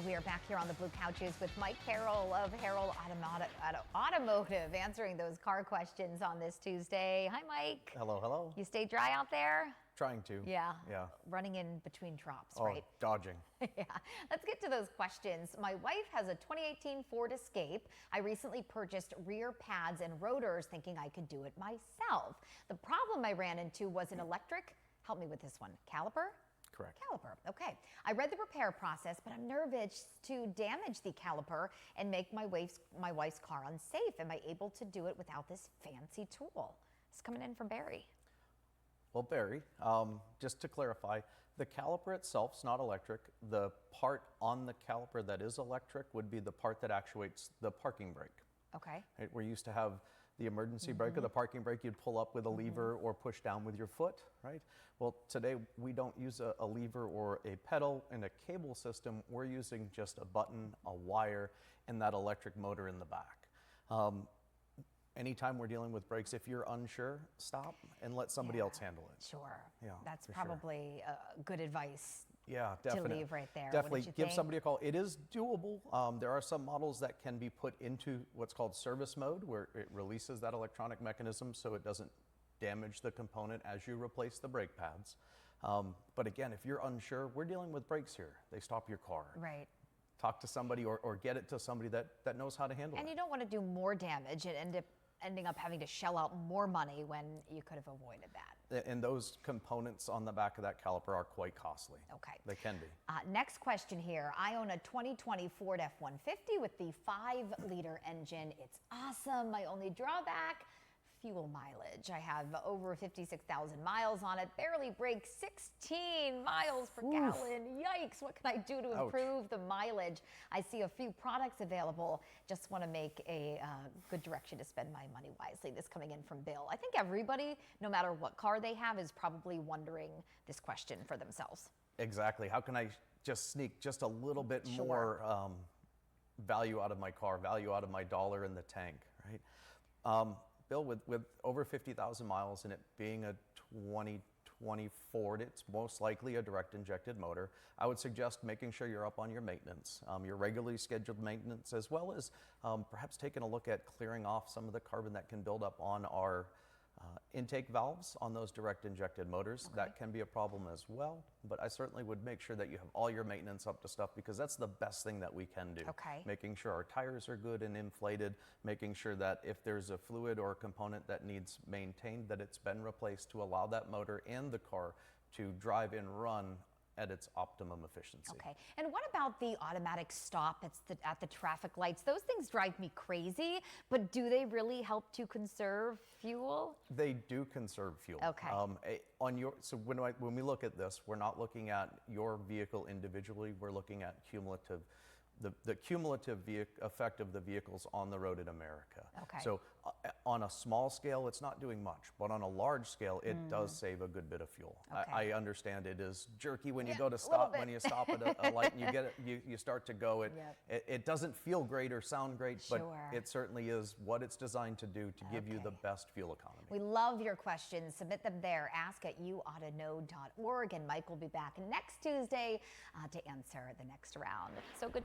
We are back here on the Blue Couches with Mike Harrell of Harrell Automotive answering those car questions on this Tuesday. Hi, Mike. Hello, hello. You stay dry out there? Trying to. Yeah. Running in between drops, right? Dodging. Yeah. Let's get to those questions. My wife has a 2018 Ford Escape. I recently purchased rear pads and rotors thinking I could do it myself. The problem I ran into was an electric, help me with this one, caliper? Correct. Caliper. Okay. I read the repair process, but I'm nervous to damage the caliper and make my wife's car unsafe. Am I able to do it without this fancy tool? It's coming in from Barry. Well, Barry, just to clarify, the caliper itself is not electric. The part on the caliper that is electric would be the part that actuates the parking brake. Okay. Right? We're used to have the emergency brake or the parking brake you'd pull up with a lever or push down with your foot, right? Well, today we don't use a lever or a pedal and a cable system. We're using just a button, a wire, and that electric motor in the back. Anytime we're dealing with brakes, if you're unsure, stop and let somebody else handle it. Sure. Yeah, that's probably good advice. Yeah, definitely. To leave right there. Definitely What did you give think? somebody a call. It is doable. There are some models that can be put into what's called service mode, where it releases that electronic mechanism so it doesn't damage the component as you replace the brake pads. But again, if you're unsure, we're dealing with brakes here. They stop your car. Right. Talk to somebody or get it to somebody that knows how to handle it. And you don't want to do more damage and ending up having to shell out more money when you could have avoided that. And those components on the back of that caliper are quite costly. Okay. They can be. Next question here. I own a 2020 Ford F-150 with the 5-liter engine. It's awesome. My only drawback, fuel mileage. I have over 56,000 miles on it, barely breaks 16 miles per gallon. Yikes, what can I do to improve the mileage? I see a few products available. Just want to make a good direction to spend my money wisely. This coming in from Bill. I think everybody, no matter what car they have, is probably wondering this question for themselves. Exactly. How can I just sneak just a little bit more value out of my car, value out of my dollar in the tank, right? Bill, with over 50,000 miles and it being a 2020 Ford, it's most likely a direct injected motor. I would suggest making sure you're up on your maintenance, your regularly scheduled maintenance, as well as perhaps taking a look at clearing off some of the carbon that can build up on our intake valves on those direct injected motors. Okay. That can be a problem as well, but I certainly would make sure that you have all your maintenance up to stuff, because that's the best thing that we can do. Okay. Making sure our tires are good and inflated, making sure that if there's a fluid or a component that needs maintained, that it's been replaced to allow that motor and the car to drive and run at its optimum efficiency. Okay, and what about the automatic stop at the traffic lights? Those things drive me crazy, but do they really help to conserve fuel? They do conserve fuel. Okay. So when we look at this, we're not looking at your vehicle individually. We're looking at the cumulative effect of the vehicles on the road in America. Okay. So on a small scale, it's not doing much, but on a large scale, it does save a good bit of fuel. Okay. I understand it is jerky when you go to stop, when you stop at a light and you get it, you start to go. It doesn't feel great or sound great, but it certainly is what it's designed to do to give you the best fuel economy. We love your questions. Submit them there. ask@yououghtaknow.org, and Mike will be back next Tuesday to answer the next round. So good to